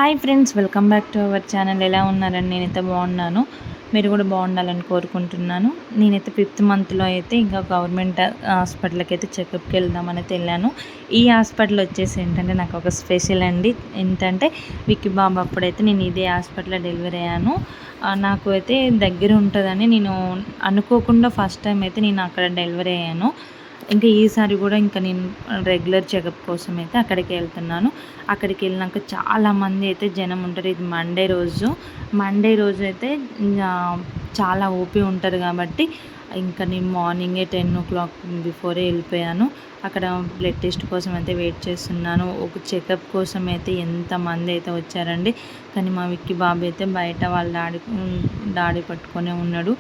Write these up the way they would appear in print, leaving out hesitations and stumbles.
Hi friends, welcome back to our channel. ఎలా ఉన్నారండి? నేనైతే బాగున్నాను. మీరు కూడా బాగుండాలని కోరుకుంటున్నాను. నేనైతే 5th మంత్లో అయితే ఇంకా గవర్నమెంట్ హాస్పిటల్కి అయితే చెకప్కి వెళ్దామని అయితే వెళ్ళాను. ఈ హాస్పిటల్ వచ్చేసి ఏంటంటే నాకు ఒక స్పెషల్ అండి. ఏంటంటే విక్కీ బాబు అప్పుడైతే నేను ఇదే హాస్పిటల్లో డెలివరీ అయ్యాను. నాకు అయితే దగ్గర ఉంటుందని నేను అనుకోకుండా ఫస్ట్ టైం అయితే నేను అక్కడ డెలివరీ అయ్యాను. ఇంకా ఈసారి కూడా ఇంకా నేను రెగ్యులర్ చెకప్ కోసం అయితే అక్కడికి వెళ్తున్నాను. అక్కడికి వెళ్ళినాక చాలామంది అయితే జనం ఉంటారు. ఇది మండే రోజు అయితే చాలా ఓపీ ఉంటారు కాబట్టి ఇంకా నేను మార్నింగే 10 o'clock బిఫోరే వెళ్ళిపోయాను. అక్కడ బ్లడ్ టెస్ట్ కోసం అయితే వెయిట్ చేస్తున్నాను. ఒక చెకప్ కోసం అయితే ఎంతమంది అయితే వచ్చారండి. కానీ మా విక్కీ బాబు అయితే బయట వాళ్ళ డాడీ పట్టుకొనే ఉన్నాడు.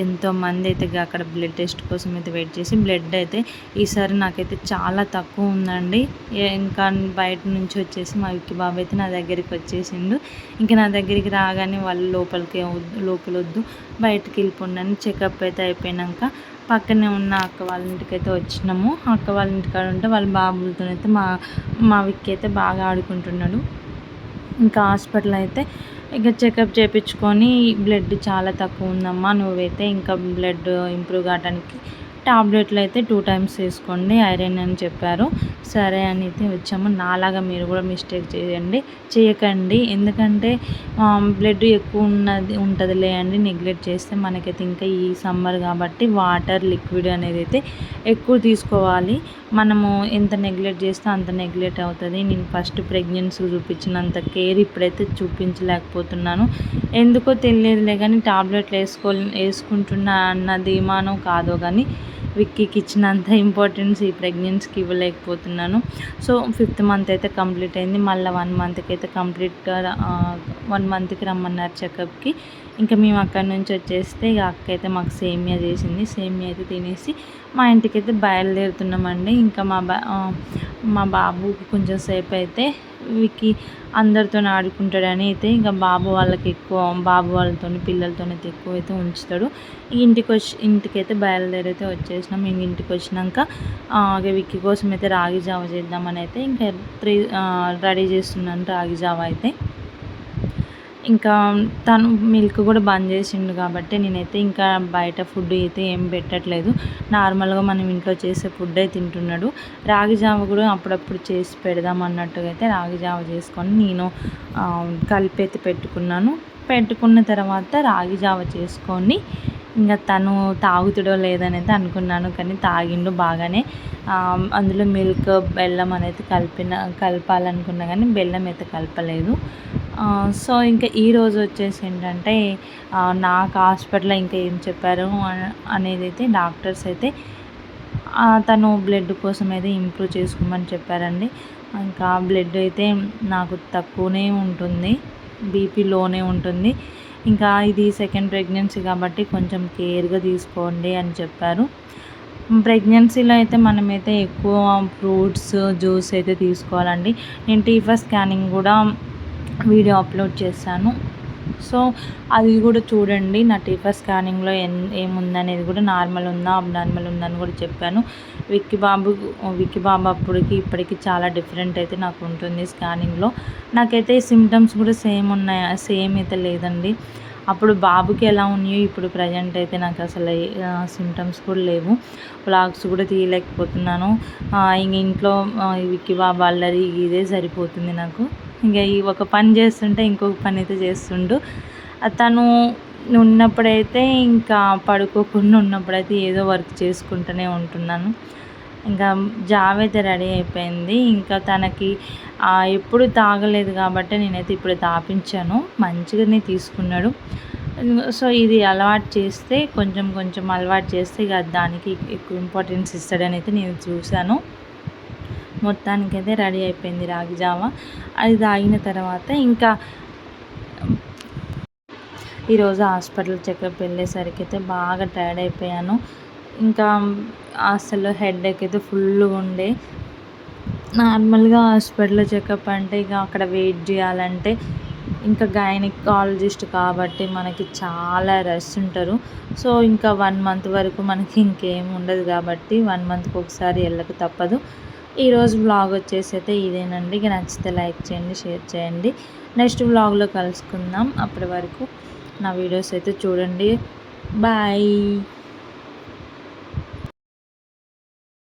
ఎంతోమంది అయితే అక్కడ బ్లడ్ టెస్ట్ కోసం అయితే వెయిట్ చేసి బ్లడ్ అయితే ఈసారి నాకైతే చాలా తక్కువ ఉందండి. ఇంకా బయట నుంచి వచ్చేసి మా విక్కీ బాబు అయితే నా దగ్గరికి వచ్చేసిండు. ఇంకా నా దగ్గరికి రాగానే వాళ్ళు లోపలొద్దు బయటకు వెళ్ళిపోండి. చెకప్ అయితే అయిపోయినాక పక్కనే ఉన్న అక్క వాళ్ళ ఇంటికి అయితే వచ్చినాము. అక్క వాళ్ళ ఇంటికాడ ఉంటే వాళ్ళ బాబులతో అయితే మా విక్కీ అయితే బాగా ఆడుకుంటున్నాడు. ఇంకా హాస్పిటల్ అయితే ఇక చెకప్ చేయించుకొని బ్లడ్ చాలా తక్కువ ఉందమ్మా, నువ్వైతే ఇంకా బ్లడ్ ఇంప్రూవ్ కావడానికి టాబ్లెట్లు అయితే 2 times వేసుకోండి ఐరన్ అని చెప్పారు. సరే అని అయితే వచ్చాము. నాలాగా మీరు కూడా మిస్టేక్ చేయకండి. ఎందుకంటే బ్లడ్ ఎక్కువ ఉంటుందిలే అండి, నెగ్లెక్ట్ చేస్తే మనకైతే ఇంకా ఈ సమ్మర్ కాబట్టి వాటర్ లిక్విడ్ అనేది అయితే ఎక్కువ తీసుకోవాలి. మనము ఎంత నెగ్లెక్ట్ చేస్తే అంత నెగ్లెక్ట్ అవుతుంది. నేను ఫస్ట్ ప్రెగ్నెన్సీ చూపించినంత కేర్ ఇప్పుడైతే చూపించలేకపోతున్నాను. ఎందుకో తెలియదులే కానీ టాబ్లెట్లు వేసుకుంటున్నా అన్న ధీమానో కాదో కానీ విక్కీకి ఇచ్చినంత ఇంపార్టెన్స్ ఈ ప్రెగ్నెన్సీకి ఇవ్వలేకపోతున్నాను. సో 5th మంత్ అయితే కంప్లీట్ అయింది. మళ్ళీ 1 monthకి అయితే కంప్లీట్గా 1 monthకి రమ్మన్నారు చెకప్కి. ఇంకా మేము అక్కడి నుంచి వచ్చేస్తే ఇక అక్క అయితే మాకు సేమియా చేసింది. సేమియా అయితే తినేసి మా ఇంటికి అయితే బయలుదేరుతున్నామండి. ఇంకా మా బాబుకి కొంచెం సేపు అయితే విక్కీ అందరితో ఆడుకుంటాడని అయితే ఇంకా బాబు వాళ్ళతో పిల్లలతో అయితే ఎక్కువ అయితే ఉంచుతాడు. ఇంటికైతే బయలుదేరైతే వచ్చేసినాం. ఇంటికి వచ్చినాక విక్కీ కోసం అయితే రాగి జావ చేద్దామని అయితే ఇంకా రెడీ చేస్తున్నాను రాగి జావ అయితే. ఇంకా తను మిల్క్ కూడా బంద్ చేసిండు కాబట్టి నేనైతే ఇంకా బయట ఫుడ్ అయితే ఏం పెట్టట్లేదు. నార్మల్గా మనం ఇంట్లో చేసే ఫుడ్ అయితే తింటున్నాడు. రాగి జావ కూడా అప్పుడప్పుడు చేసి పెడదాం అన్నట్టుగా అయితే రాగి జావ చేసుకొని నేను కలిపి అయితే పెట్టుకున్న తర్వాత రాగి జావ చేసుకొని ఇంకా తను తాగుతాడో లేదని అయితే అనుకున్నాను. కానీ తాగిండు బాగానే. అందులో మిల్క్ బెల్లం అనేది కలపాలనుకున్నా కానీ బెల్లం అయితే కలపలేదు. సో ఇంకా ఈరోజు వచ్చేసి ఏంటంటే నాకు హాస్పిటల్లో ఇంకా ఏం చెప్పారు అనేది అయితే డాక్టర్స్ అయితే తను బ్లడ్ కోసం అయితే ఇంప్రూవ్ చేసుకోమని చెప్పారండి. ఇంకా బ్లడ్ అయితే నాకు తక్కువనే ఉంటుంది, బీపీ లోనే ఉంటుంది. ఇంకా ఇది 2nd ప్రెగ్నెన్సీ కాబట్టి కొంచెం కేర్గా తీసుకోండి అని చెప్పారు. ప్రెగ్నెన్సీలో అయితే మనమైతే ఎక్కువ ఫ్రూట్స్ జ్యూస్ అయితే తీసుకోవాలండి. నేను టీఫా స్కానింగ్ కూడా వీడియో అప్లోడ్ చేశాను. సో అది కూడా చూడండి. నా టీఫా స్కానింగ్లో ఏముందనేది కూడా నార్మల్ ఉందా అబ్నార్మల్ ఉందా అని కూడా చెప్పాను. విక్కీ బాబు అప్పటికి ఇప్పటికి చాలా డిఫరెంట్ అయితే నాకు ఉంటుంది స్కానింగ్లో. నాకైతే సిమ్టమ్స్ కూడా సేమ్ అయితే లేదండి. అప్పుడు బాబుకి ఎలా ఉన్నాయో ఇప్పుడు ప్రజెంట్ అయితే నాకు అసలు సిమ్టమ్స్ కూడా లేవు. వ్లాగ్స్ కూడా తీయలేకపోతున్నాను. ఇంక ఇంట్లో విక్కీ బాబు అల్లరి ఇదే సరిపోతుంది నాకు. ఇంకా ఈ ఒక పని చేస్తుంటే ఇంకొక పని అయితే చేస్తుండు. తను ఉన్నప్పుడైతే ఇంకా పడుకోకుండా ఉన్నప్పుడైతే ఏదో వర్క్ చేసుకుంటూనే ఉంటున్నాను. ఇంకా జావ అయితే రెడీ అయిపోయింది. ఇంకా తనకి ఎప్పుడు తాగలేదు కాబట్టి నేనైతే ఇప్పుడు తాపించాను. మంచిగానే తీసుకున్నాడు. సో ఇది అలవాటు చేస్తే కొంచెం అలవాటు చేస్తే ఇక దానికి ఎక్కువ ఇంపార్టెన్స్ ఇస్తాడని అయితే నేను చూశాను. మొత్తానికైతే రెడీ అయిపోయింది రాగి జావ. అది తాగిన తర్వాత ఇంకా ఈరోజు హాస్పిటల్ చెకప్ వెళ్ళేసరికి అయితే బాగా టైర్డ్ అయిపోయాను. ఇంకా అసలు హెడేక్ అయితే ఫుల్గా ఉండే. నార్మల్గా హాస్పిటల్లో చెకప్ అంటే ఇక అక్కడ వెయిట్ చేయాలంటే ఇంకా గైనకాలజిస్ట్ కాబట్టి మనకి చాలా రష్ ఉంటారు. సో ఇంకా 1 month వరకు మనకి ఇంకేం ఉండదు కాబట్టి 1 monthకి ఒకసారి వెళ్ళక తప్పదు. ఈరోజు వ్లాగ్ వచ్చేసి అయితే ఇదేనండి. ఇక నచ్చితే లైక్ చేయండి, షేర్ చేయండి. నెక్స్ట్ వ్లాగ్లో కలుసుకుందాం. అప్పటి వరకు నా వీడియోస్ అయితే చూడండి. బాయ్.